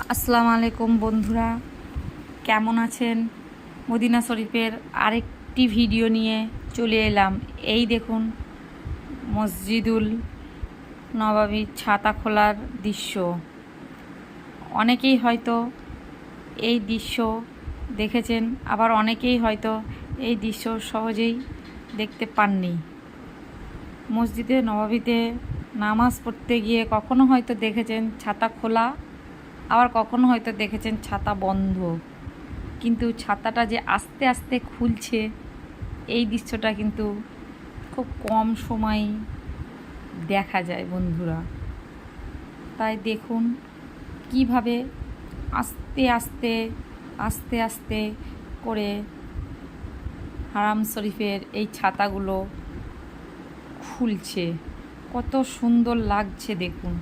আসসালামু আলাইকুম বন্ধুরা, কেমন আছেন? মদিনা শরীফের আরেকটি ভিডিও নিয়ে চলে এলাম। এই দেখুন মসজিদুল নববীর ছাতা খোলার দৃশ্য। অনেকেই হয়তো এই দৃশ্য দেখেছেন, আবার অনেকেই হয়তো এই দৃশ্য সহজেই দেখতে পাননি। মসজিদে নববীতে নামাজ পড়তে গিয়ে কখনো হয়তো দেখেছেন ছাতা খোলা, আবার কখনো হয়তো দেখেছেন ছাতা বন্ধ, কিন্তু ছাতাটা যে আস্তে আস্তে খুলছে এই দৃশ্যটা কিন্তু খুব কম সময় দেখা যায় বন্ধুরা। তাই দেখুন কিভাবে আস্তে আস্তে আস্তে আস্তে করে হারাম শরীফের এই ছাতাগুলো খুলছে, কত সুন্দর লাগছে দেখুন।